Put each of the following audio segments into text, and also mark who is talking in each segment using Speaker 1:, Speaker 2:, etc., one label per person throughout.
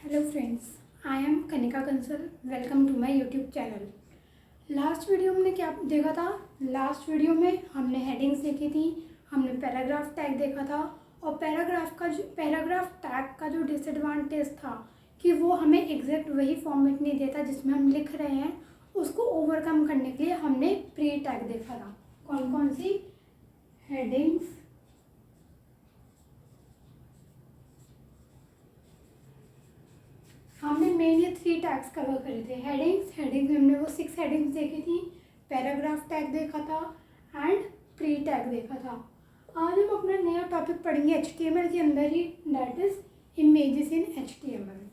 Speaker 1: Hello friends, I am Kanika Kansal. Welcome to my YouTube channel. Last video में क्या देखा था? लास्ट वीडियो में हमने हेडिंग्स देखी थी, हमने पैराग्राफ टैग देखा था। और पैराग्राफ टैग का जो डिसएडवांटेज था कि वो हमें एग्जैक्ट वही फॉर्मेट नहीं देता जिसमें हम लिख रहे हैं। उसको ओवरकम करने के लिए हमने प्री टैग देखा था। कौन कौन सी? हेडिंग्स, हमने मेन ये 3 टैग्स कवर करे थे। हेडिंग्स में हमने वो 6 हेडिंग्स देखी थी। पैराग्राफ टैग देखा था एंड प्री टैग देखा था। आज हम अपना नया टॉपिक पढ़ेंगे HTML के अंदर ही, that is images in HTML।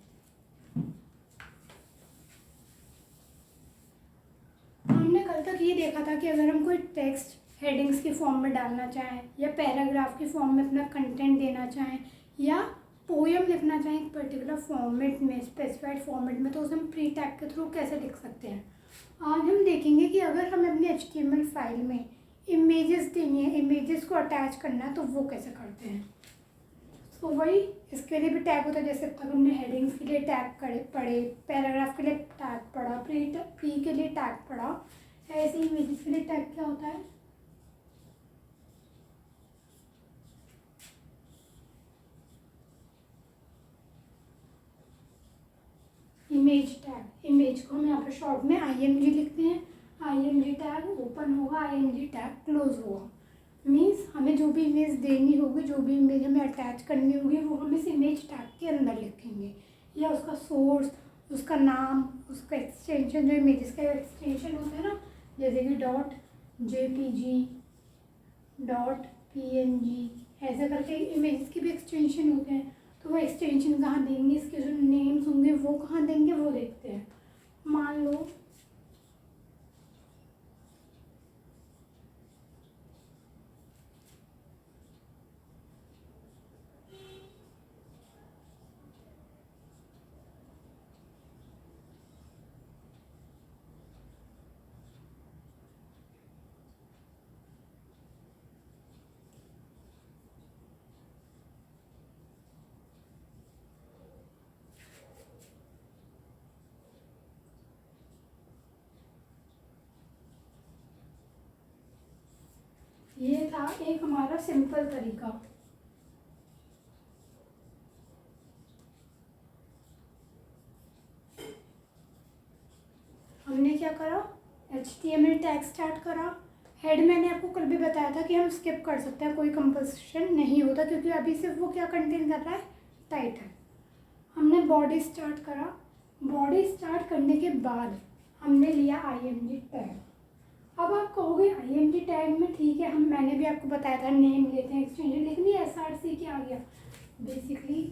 Speaker 1: हमने कल तक ये देखा था कि अगर हम कोई टेक्स्ट हेडिंग्स की फॉर्म में डालना चाहें या पैराग्राफ की फॉर्म में अपना कंटेंट देना चाहें या पोएम लिखना चाहें एक पर्टिकुलर फॉर्मेट में, स्पेसिफाइड फॉर्मेट में, तो उसे हम प्री टैग के थ्रू कैसे लिख सकते हैं। आज हम देखेंगे कि अगर हमें अपनी HTML फाइल में इमेजेस देनी है, इमेजेस को अटैच करना है, तो वो कैसे करते हैं। तो वही इसके लिए भी टैग होता है। जैसे अब तक हमने हेडिंग्स के लिए टैग पढ़े, पैराग्राफ के लिए टैग पढ़ा, प्री के लिए टैग पढ़ा, ऐसे इमेजेस के लिए टैग क्या होता है? Image tag. इमेज को हम यहाँ पर शॉर्ट में IMG लिखते हैं। IMG टैग ओपन होगा, IMG टैग क्लोज होगा। मीन्स हमें जो भी इमेज देनी होगी, जो भी इमेज हमें अटैच करनी होगी, वो हम इस इमेज टैग के अंदर लिखेंगे। या उसका सोर्स, उसका नाम, उसका एक्सटेंशन, जो इमेजेस का एक्सटेंशन होता है ना, जैसे कि .jpg, .png, ऐसे करके इमेजेस के भी एक्सटेंशन होते हैं। तो वो एक्सटेंशन कहाँ देंगे, इसके जो नेम्स होंगे वो कहाँ देंगे, वो देखते हैं। मान लो ये था एक हमारा सिंपल तरीका। हमने क्या करा? HTML टैग स्टार्ट करा। हेड मैंने आपको कल भी बताया था कि हम स्किप कर सकते हैं, कोई कंपल्सन नहीं होता, क्योंकि अभी सिर्फ वो क्या कंटेन कर रहा है? टाइटल। हमने बॉडी स्टार्ट करा। बॉडी स्टार्ट करने के बाद हमने लिया IMG टैग। अब आप कहोगे IMG टैग में ठीक है, मैंने भी आपको बताया था नेम लेते हैं, एक्सटेंशन, लेकिन ये SRC क्या आ गया? Basically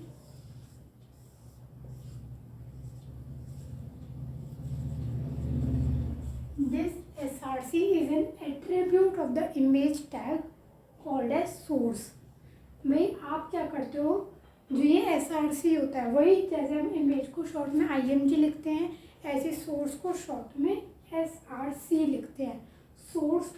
Speaker 1: this SRC is an attribute of the image tag called as source. भाई आप क्या करते हो, जो ये SRC होता है, वही जैसे हम इमेज को शॉर्ट में IMG लिखते हैं, ऐसे सोर्स को शॉर्ट में SRC लिखते हैं। सोर्स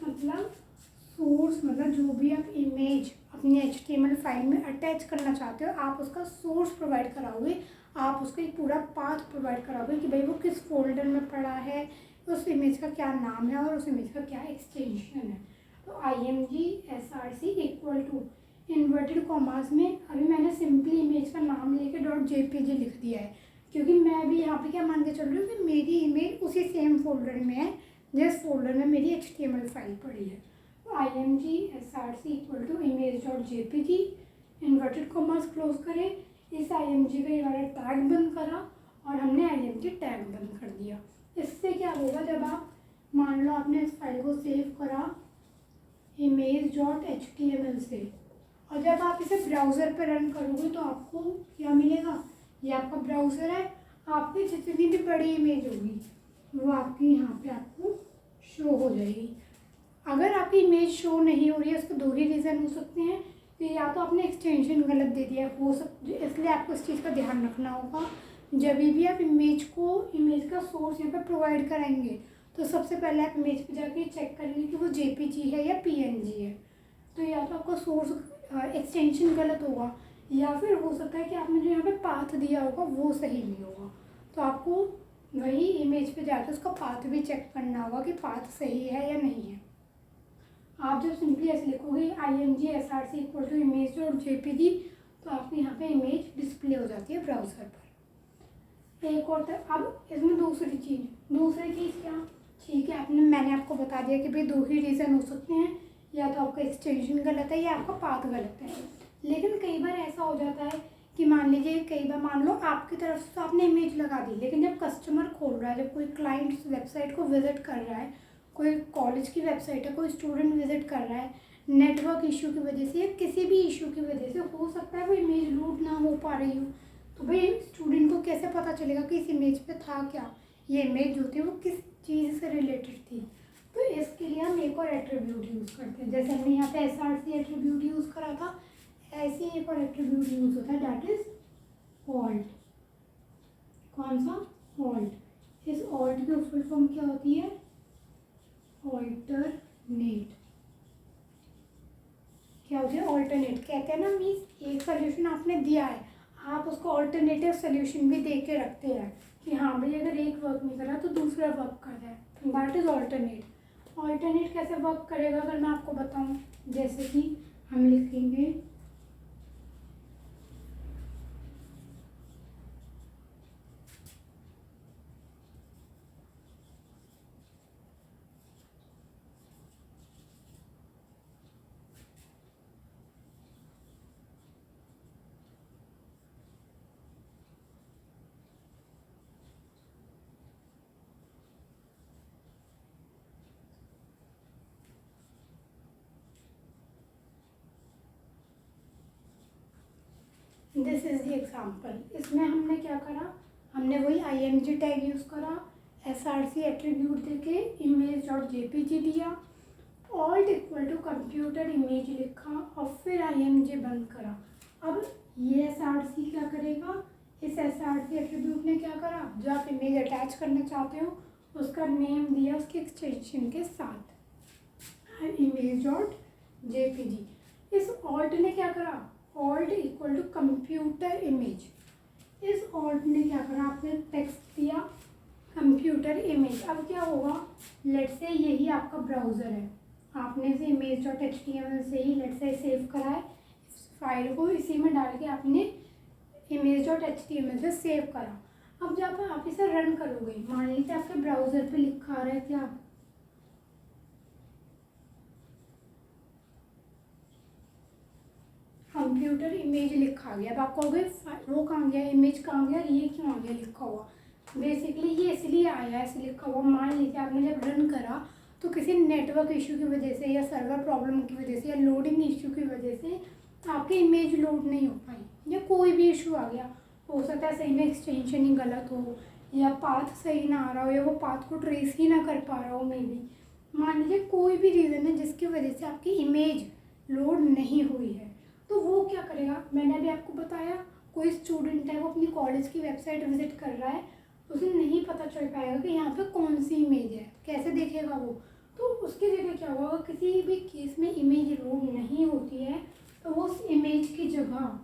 Speaker 1: मतलब जो भी आप इमेज अपनी HTML फाइल में अटैच करना चाहते हो, आप उसका सोर्स प्रोवाइड कराओगे, आप उसका एक पूरा पाथ प्रोवाइड कराओगे कि भाई वो किस फोल्डर में पड़ा है, उस इमेज का क्या नाम है और उस इमेज का क्या एक्सटेंशन है। तो IMG SRC equal to inverted commas में, अभी मैंने सिंपली इमेज का नाम लेके .jpg लिख दिया है, क्योंकि मैं भी यहाँ पे क्या मान के चल रही हूँ कि मेरी इमेज उसी सेम फोल्डर में है जिस फोल्डर में मेरी HTML फाइल पड़ी है। तो IMG SRC equal to image.jpg, inverted commas close करें, इस IMG का ये वाला टैग बंद करा और हमने IMG टैग बंद कर दिया। इससे क्या होगा, जब आप मान लो आपने इस फाइल को सेव करा image.html से, और जब आप इसे ब्राउज़र पर रन करोगे तो आपको क्या मिलेगा? ये आपका ब्राउज़र है, आपकी जितनी भी बड़ी इमेज होगी वो आपकी यहाँ पे आपको शो हो जाएगी। अगर आपकी इमेज शो नहीं हो रही है, उसके 2 ही रीज़न हो सकते हैं कि या तो आपने एक्सटेंशन गलत दे दिया हो इसलिए आपको इस चीज़ का ध्यान रखना होगा। जब भी आप इमेज का सोर्स यहाँ पे प्रोवाइड कराएंगे, तो सबसे पहले आप इमेज पे जाके चेक करेंगे कि वो JPG है या PNG है। तो या तो आपका सोर्स एक्सटेंशन गलत होगा, या फिर हो सकता है कि आपने जो यहाँ पे पाथ दिया होगा वो सही नहीं होगा, तो आपको वही इमेज पे जाकर उसका पाथ भी चेक करना होगा कि पाथ सही है या नहीं है। आप जब सिंपली ऐसे लिखोगे imgsrc इक्वल टू इमेज और jpg, तो आपको यहाँ पे इमेज डिस्प्ले हो जाती है ब्राउज़र पर। एक और अब इसमें दूसरी चीज़ क्या, ठीक है मैंने आपको बता दिया कि भाई 2 ही रीज़न हो सकते हैं, या तो आपका एक्सटेंशन गलत है या आपका पाथ गलत है। लेकिन कई बार ऐसा हो जाता है कि मान लीजिए, कई बार मान लो आपकी तरफ से तो आपने इमेज लगा दी, लेकिन जब कस्टमर खोल रहा है, जब कोई क्लाइंट वेबसाइट को विजिट कर रहा है, कोई कॉलेज की वेबसाइट है, कोई स्टूडेंट विजिट कर रहा है, नेटवर्क इशू की वजह से या किसी भी इशू की वजह से हो सकता है वो इमेज लोड ना हो पा रही हो, तो भाई स्टूडेंट को कैसे पता चलेगा कि इस इमेज पे था क्या, ये इमेज जो थी वो किस चीज़ से रिलेटेड थी। तो इसके लिए हम एक और एट्रीब्यूट यूज़ करते हैं, जैसे हमने यहाँ पे एसआरसी एट्रीब्यूट यूज़ करा था, ऐसे ही एक और एट्रीब्यूट यूज़ होता है, दैट इज ऑल्ट। कौन सा? ऑल्ट। इस ऑल्ट की फुल फॉर्म क्या होती है? ऑल्टरनेट। क्या होती है? ऑल्टरनेट। कहते हैं ना मीन्स एक सोल्यूशन आपने दिया है, आप उसको ऑल्टरनेटिव सोल्यूशन भी दे के रखते हैं कि हाँ भाई अगर एक वर्क नहीं करा तो दूसरा वर्क कर जाए, दैट इज ऑल्टरनेट। ऑल्टरनेट कैसे वर्क करेगा अगर मैं आपको बताऊं, जैसे कि हम लिखेंगे दिस इज द एग्जाम्पल। इसमें हमने क्या करा, हमने वही img टैग यूज़ करा, src एट्रीब्यूट देके इमेज डॉट जेपीजी दिया, alt equal to computer image लिखा और फिर img बंद करा। अब ये src क्या करेगा, इस src एट्रीब्यूट ने क्या करा, जो आप इमेज अटैच करना चाहते हो उसका नेम दिया उसके एक्सटेंशन के साथ, इमेज डॉट जेपीजी। इस ऑल्ट ने क्या करा, alt equal to computer image, इस ऑल्ट ने क्या करा, आपने टेक्स्ट दिया कंप्यूटर इमेज। अब क्या होगा, लेट से यही आपका ब्राउज़र है, आपने इसे इमेज डॉट HTML से ही लेट से सेव करा है, इस फाइल को इसी में डाल के आपने इमेज डॉट HTML से सेव करा। अब जब आप इसे रन करोगे, मान लीजिए आपके ब्राउज़र पे लिखा आ रहा है क्या, कंप्यूटर इमेज लिखा गया। अब आप कहोगे वो कहाँ गया, इमेज कहाँ गया, ये क्यों आ गया लिखा हुआ, बेसिकली ये इसलिए आया ऐसे लिखा हुआ। मान लीजिए आपने जब रन करा तो किसी नेटवर्क इशू की वजह से या सर्वर प्रॉब्लम की वजह से या लोडिंग इशू की वजह से आपकी इमेज लोड नहीं हो पाई, या कोई भी इशू आ गया, हो सकता है सही में एक्सटेंशन ही गलत हो, या पाथ सही ना आ रहा हो, या वो पाथ को ट्रेस ही ना कर पा रहा हो, मे बी मान लीजिए कोई भी रीज़न है जिसकी वजह से आपकी इमेज लोड नहीं हुई है, तो वो क्या करेगा, मैंने अभी आपको बताया कोई स्टूडेंट है वो अपनी कॉलेज की वेबसाइट विजिट कर रहा है, उसे नहीं पता चल पाएगा कि यहाँ पे कौन सी इमेज है, कैसे देखेगा वो, तो उसकी जगह क्या होगा, किसी भी केस में इमेज लोड नहीं होती है तो वो उस इमेज की जगह,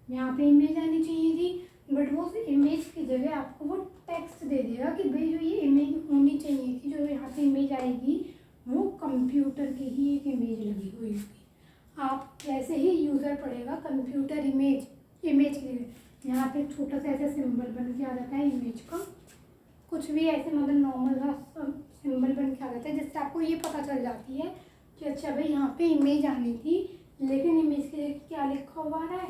Speaker 1: यहाँ पे इमेज आनी चाहिए थी बट वो उस इमेज की जगह आपको वो टेक्स्ट दे देगा कि भाई जो ये इमेज होनी चाहिए थी, जो यहाँ पे इमेज आएगी वो कंप्यूटर की ही एक इमेज लगी हुई होगी। आप वैसे ही यूज़र पढ़ेगा कंप्यूटर इमेज के यहाँ पे छोटा सा ऐसा सिंबल बन के आ जाता है इमेज का, कुछ भी ऐसे मतलब नॉर्मल सा सिंबल बन के आ जाता है, जिससे आपको ये पता चल जाती है कि अच्छा भाई यहाँ पे इमेज आनी थी, लेकिन इमेज के लिए क्या लिखा हुआ है,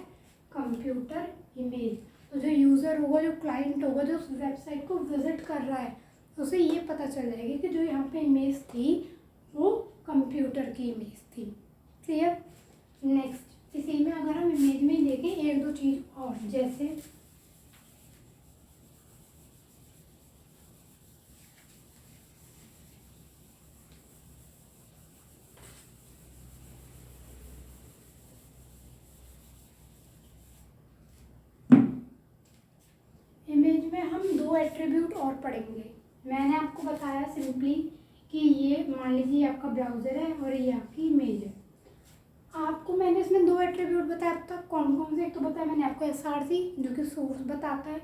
Speaker 1: कंप्यूटर इमेज। तो जो यूज़र होगा, जो क्लाइंट होगा, जो उस वेबसाइट को विजिट कर रहा है, उसे ये पता चल जाएगी कि जो यहाँ पे इमेज थी वो कंप्यूटर की इमेज थी। क्लियर? नेक्स्ट, इसी में अगर हम इमेज में देखें एक दो चीज़ और, जैसे इमेज में हम दो एट्रीब्यूट और पढ़ेंगे। मैंने आपको बताया सिंपली कि ये मान लीजिए आपका ब्राउज़र है और ये आपकी इमेज है। आपको मैंने इसमें 2 एट्रीब्यूट बताया अब तक। कौन कौन से? एक तो बताया मैंने आपको SRC जो कि सोर्स बताता है,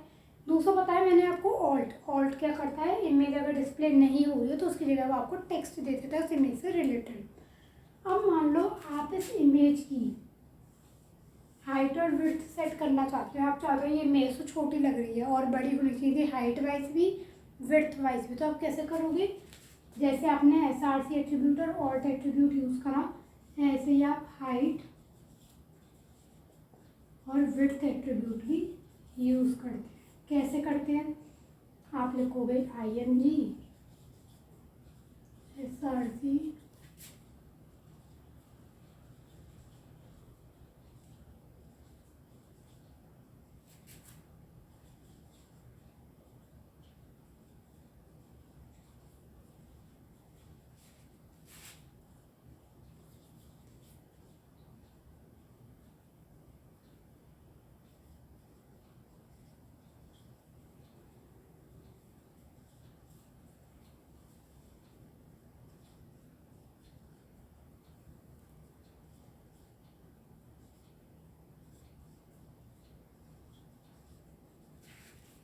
Speaker 1: दूसरा बताया मैंने आपको ऑल्ट। ऑल्ट क्या करता है, इमेज अगर डिस्प्ले नहीं हो रही है तो उसकी जगह वो आपको टेक्स्ट दे देता है उस इमेज से रिलेटेड। अब मान लो आप इस इमेज की हाइट और विड्थ सेट करना चाहते हो। आप चाहते हो ये इमेज तो छोटी लग रही है और बड़ी होनी चाहिए हाइट वाइज भी विड्थ वाइज भी, तो आप कैसे करोगे? जैसे आपने SRC एट्रीब्यूट और ऑल्ट एट्रीब्यूट यूज़ करा, ऐसे ही आप हाइट और विड्थ एट्रीब्यूट भी यूज़ करते हैं। कैसे करते हैं? आप लिखोगे IMG SRC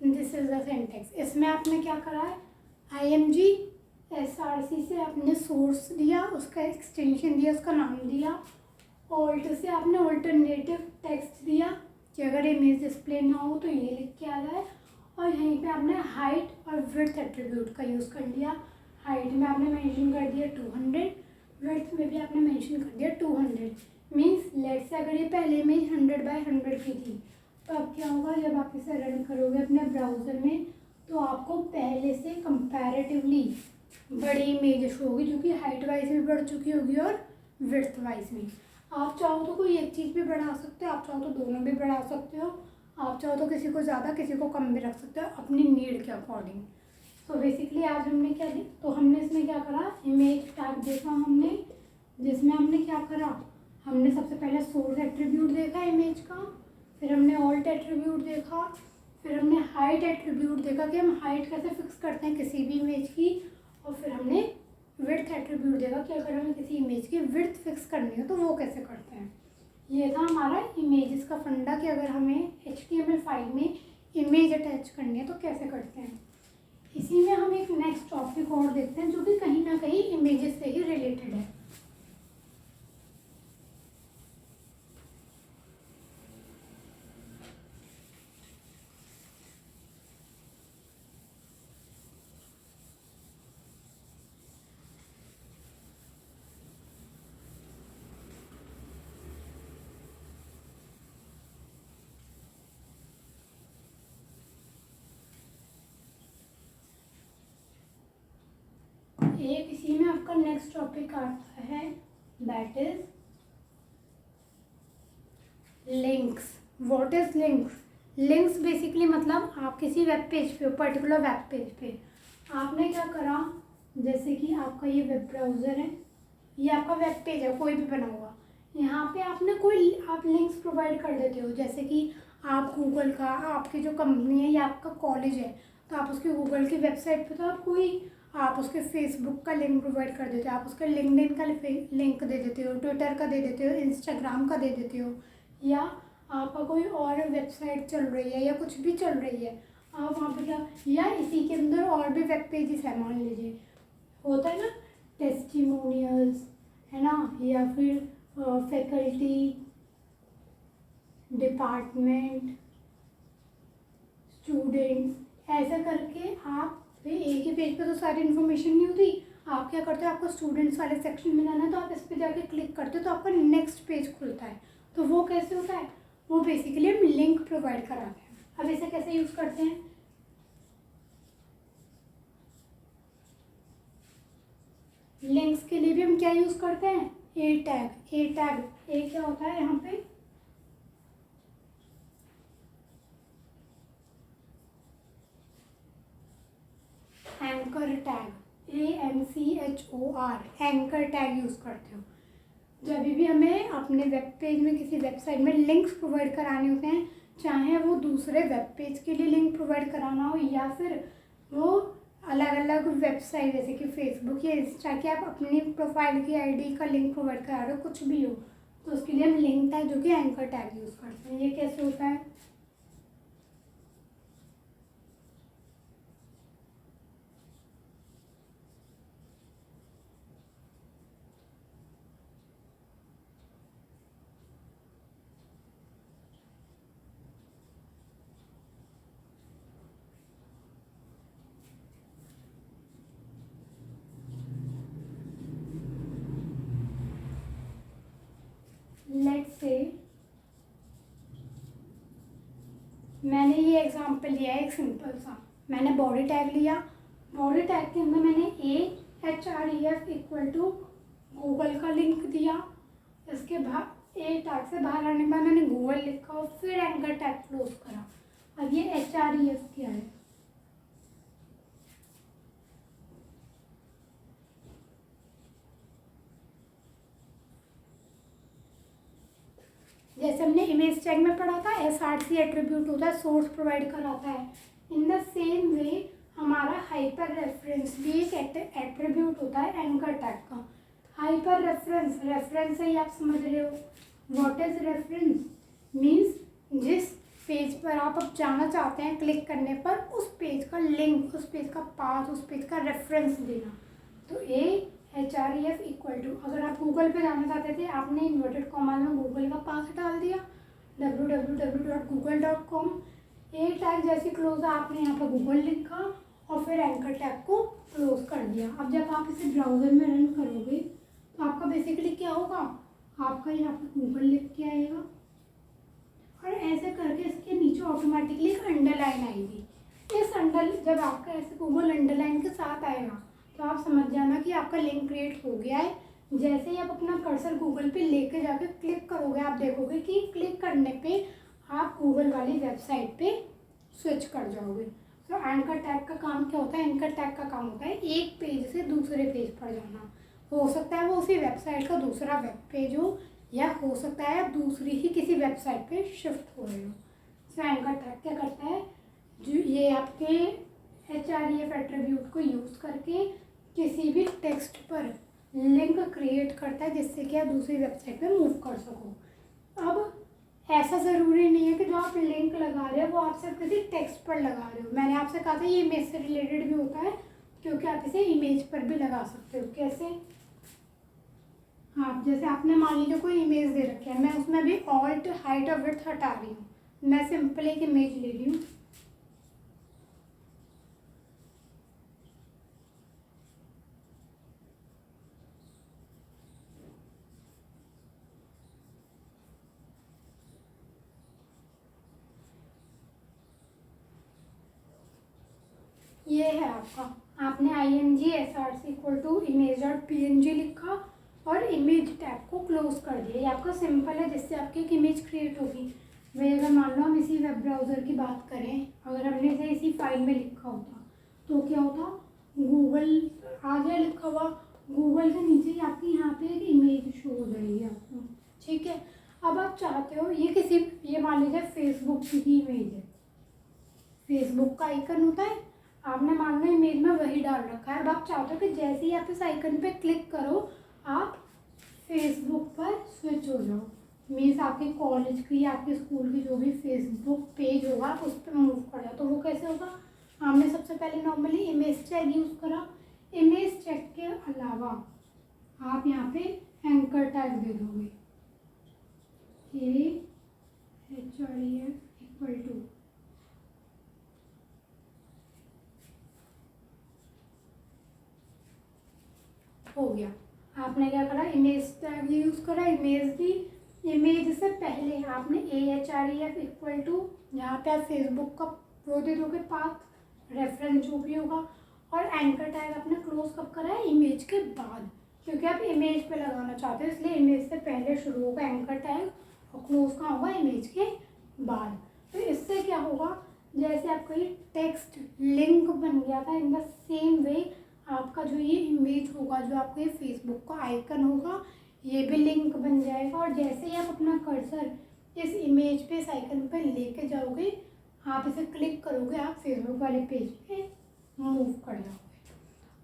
Speaker 1: this is the syntax. इसमें आपने क्या करा है, IMG SRC से आपने सोर्स दिया, उसका एक्सटेंशन दिया, उसका नाम दिया। ऑल्ट से आपने ऑल्टरनेटिव टेक्स्ट दिया कि अगर इमेज डिस्प्ले ना हो तो ये लिख के आ जाए, और यहीं पे आपने हाइट और विड्थ एट्रीब्यूट का यूज़ कर लिया। हाइट में आपने मेंशन कर दिया 200, विड्थ में भी आपने मेंशन कर दिया 200। मीन्स लेट से अगर ये पहले इमेज 100x100 की थी तो अब क्या होगा, जब आप इसे रन करोगे अपने ब्राउज़र में तो आपको पहले से कंपैरेटिवली बड़ी इमेज शो होगी जो कि हाइट वाइज भी बढ़ चुकी होगी और विड्थ वाइज भी। आप चाहो तो कोई एक चीज़ भी बढ़ा सकते हो, आप चाहो तो दोनों भी बढ़ा सकते हो, आप चाहो तो किसी को ज़्यादा किसी को कम भी रख सकते हो अपनी नीड के अकॉर्डिंग। सो बेसिकली आज हमने क्या तो हमने इसमें क्या करा, इमेज टैग देखा हमने, जिसमें हमने क्या करा, हमने सबसे पहले सोर्स एट्रीब्यूट देखा इमेज का, फिर हमने ऑल्ट एट्रीब्यूट देखा, फिर हमने हाइट एट्रीब्यूट देखा कि हम हाइट कैसे फिक्स करते हैं किसी भी इमेज की, और फिर हमने विड्थ एट्रीब्यूट देखा कि अगर हमें किसी इमेज की विड्थ फिक्स करनी हो तो वो कैसे करते हैं। ये था हमारा इमेजेस का फंडा कि अगर हमें HTML फाइल में इमेज अटैच करनी है तो कैसे करते हैं। इसी में हम एक नेक्स्ट टॉपिक और देखते हैं जो कि कहीं ना कहीं इमेजेस से ही रिलेटेड है। एक इसी में आपका नेक्स्ट टॉपिक आता है, that is links. What is links? Links basically मतलब आप किसी वेब पेज पे, पर्टिकुलर वेब पेज पे आपने क्या करा, जैसे कि आपका ये वेब ब्राउज़र है, ये आपका वेब पेज है कोई भी बना हुआ, यहाँ पे आपने कोई आप लिंक्स प्रोवाइड कर देते हो। जैसे कि आप गूगल का, आपकी जो कंपनी है या आपका कॉलेज है तो आप उसकी गूगल की वेबसाइट पे तो आप उसके फेसबुक का लिंक प्रोवाइड कर देते हो, आप उसका लिंक्डइन का लिंक दे देते हो, ट्विटर का दे देते हो, इंस्टाग्राम का दे देते हो, या आपका कोई और वेबसाइट चल रही है या कुछ भी चल रही है आप वहाँ पे क्या, या इसी के अंदर और भी वेब पेजेस है, मान लीजिए होता है ना टेस्टिमोनियल्स, है ना, या फिर फैकल्टी, डिपार्टमेंट, स्टूडेंट्स, ऐसा करके आप एक ही पेज पे तो सारी इन्फॉर्मेशन नहीं होती। आप क्या करते हो, आपको स्टूडेंट्स वाले सेक्शन में जाना है तो आप इस पे जाके क्लिक करते हो तो आपका नेक्स्ट पेज खुलता है। तो वो कैसे होता है, वो बेसिकली हम लिंक प्रोवाइड कराते हैं। अब इसे कैसे यूज़ करते हैं, लिंक्स के लिए भी हम क्या यूज़ करते हैं, ए टैग। ए क्या होता है यहाँ पे, anchor tag, ANCHOR, anchor tag use करते हो। जब भी हमें अपने वेब पेज में किसी वेबसाइट में लिंक्स प्रोवाइड कराने होते हैं, चाहे वो दूसरे वेब पेज के लिए लिंक प्रोवाइड कराना हो या फिर वो अलग अलग वेबसाइट जैसे कि फेसबुक या इंस्टा की आप अपनी प्रोफाइल की ID का लिंक प्रोवाइड करा रहे हो, कुछ भी हो, तो उसके लिए हम लिंक टैग जो कि एंकर टैग यूज़ करते हैं। ये कैसे होता है? लेट्स से मैंने ये एग्जांपल लिया है एक सिंपल सा, मैंने बॉडी टैग लिया, बॉडी टैग के अंदर मैंने AHREF इक्वल टू गूगल का लिंक दिया, इसके बाद ए टैग से बाहर आने के बाद मैंने गूगल लिखा और फिर एंकर टैग क्लोज करा। अब ये HREF क्या है? जैसे हमने इमेज टैग में पढ़ा था SRC एट्रीब्यूट होता है, सोर्स प्रोवाइड कराता है। इन द सेम वे हमारा हाइपर रेफरेंस भी एक एट्रीब्यूट होता है एंकर टैग का। हाइपर रेफरेंस, रेफरेंस से ही आप समझ रहे हो। What is reference? मीन्स जिस पेज पर आप अब जाना चाहते हैं क्लिक करने पर उस पेज का लिंक, उस पेज का पाथ, उस पेज का रेफरेंस देना। तो AHREF इक्वल टू, अगर आप गूगल पे जाना चाहते थे, आपने इन्वर्टेड कॉमा में गूगल का पाथ डाल दिया www.google.com। ए टैग जैसे क्लोज है आपने यहाँ पर गूगल लिखा और फिर एंकर टैग को क्लोज कर दिया। अब जब आप इसे ब्राउज़र में रन करोगे तो आपका बेसिकली क्या होगा, आपका यहाँ पर गूगल लिख के आएगा और ऐसे करके इसके नीचे ऑटोमेटिकली एक अंडरलाइन आएगी। इस जब आपका ऐसे गूगल अंडरलाइन के साथ आएगा तो आप समझ जाना कि आपका लिंक क्रिएट हो गया है। जैसे ही आप अपना कर्सर गूगल पे लेके जाके क्लिक करोगे, आप देखोगे कि क्लिक करने पे आप गूगल वाली वेबसाइट पे स्विच कर जाओगे। तो एंकर टैग का काम क्या होता है? एंकर टैग का काम होता है एक पेज से दूसरे पेज पर जाना। हो सकता है वो उसी वेबसाइट का दूसरा वेब पेज हो, या हो सकता है आप दूसरी ही किसी वेबसाइट पे शिफ्ट हो रहे हो। तो एंकर टैग क्या करता है, जो ये आपके HREF एट्रीब्यूट को यूज़ करके किसी भी टेक्स्ट पर लिंक क्रिएट करता है जिससे कि आप दूसरी वेबसाइट पे मूव कर सको। अब ऐसा ज़रूरी नहीं है कि जो आप लिंक लगा रहे हो वो आप सिर्फ किसी टेक्स्ट पर लगा रहे हो। मैंने आपसे कहा था ये इमेज से रिलेटेड भी होता है, क्योंकि आप इसे इमेज पर भी लगा सकते हो। कैसे? हाँ, जैसे आपने मान लीजिए कोई इमेज दे रखी है, मैं उसमें भी ऑल्ट हाइट और विड्थ हटा रही हूँ, मैं सिंपल एक इमेज ले रही हूँ। ये है आपका, आपने IMG इक्वल टू image.png लिखा और इमेज टैग को क्लोज कर दिया। ये आपका सिंपल है जिससे आपकी एक इमेज क्रिएट होगी। वही अगर मान लो हम इसी वेब ब्राउज़र की बात करें, अगर हमने इसे इसी फाइल में लिखा होता तो क्या होता, गूगल आ गया लिखा हुआ, गूगल के नीचे ही आपकी यहाँ पे एक इमेज शो हो जाएगी आपको। ठीक है, अब आप चाहते हो ये मान लीजिए फेसबुक की ही इमेज है, फेसबुक का आइकन होता है, आपने मान लो इमेज में वही डाल रखा है। अब आप चाहते हो कि जैसे ही आप इस आइकन पे क्लिक करो आप फेसबुक पर स्विच हो जाओ। मीन्स आपके कॉलेज की या आपके स्कूल की जो भी फेसबुक पेज होगा आप उस पर मूव कर जाओ। तो वो कैसे होगा, हमने सबसे पहले नॉर्मली इमेज टैग यूज़ करा। इमेज टैग के अलावा आप यहाँ पे एंकर टैग दे दोगे, AHREF इक्वल टू हो गया। आपने क्या करा, इमेज टैग यूज़ करा, इमेज दी, इमेज से पहले आपने AHREF इक्वल टू यहाँ पे आप फेसबुक का वो दे दोगे पाथ, रेफरेंस जो भी होगा, और एंकर टैग आपने क्लोज कब करा है, इमेज के बाद, क्योंकि आप इमेज पे लगाना चाहते हो इसलिए इमेज से पहले शुरू होगा एंकर टैग और क्लोज कहाँ होगा, इमेज के बाद। तो इससे क्या होगा, जैसे आपका ये टेक्स्ट लिंक बन गया था, इन द सेम वे आपका जो ये इमेज होगा, जो आपका ये फेसबुक का आइकन होगा, ये भी लिंक बन जाएगा। और जैसे ही आप अपना कर्सर इस इमेज पे, इस आइकन पे लेके जाओगे, आप इसे क्लिक करोगे, आप फेसबुक वाले पेज पे मूव कर जाओगे।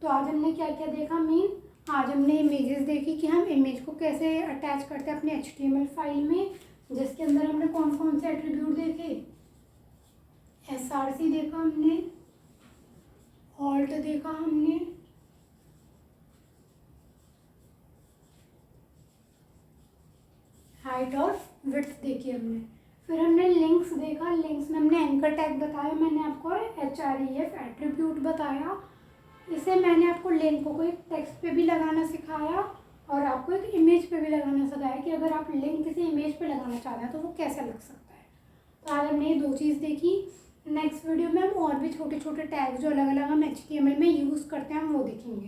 Speaker 1: तो आज हमने क्या क्या देखा, मीन आज हमने इमेजेस देखी कि हम इमेज को कैसे अटैच करते हैं अपने HTML फाइल में, जिसके अंदर हमने कौन कौन से एट्रीब्यूट देखे, SRC देखा हमने, ऑल्ट देखा हमने, हाइट और विड्थ देखी हमने। फिर हमने लिंक्स देखा, लिंक्स में हमने एंकर टैग बताया, मैंने आपको href एट्रीब्यूट बताया। इसे मैंने आपको लिंक को एक टेक्स्ट पे भी लगाना सिखाया और आपको एक इमेज पे भी लगाना सिखाया कि अगर आप लिंक किसी इमेज पे लगाना चाहते हैं तो वो कैसे लग सकता है। तो आज हमने ये 2 चीज़ देखी। नेक्स्ट वीडियो में हम और भी छोटे छोटे टैग जो अलग अलग हम HTML में यूज़ करते हैं हम वो देखेंगे।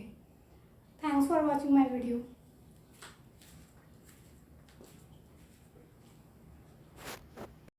Speaker 1: Thanks for watching my video.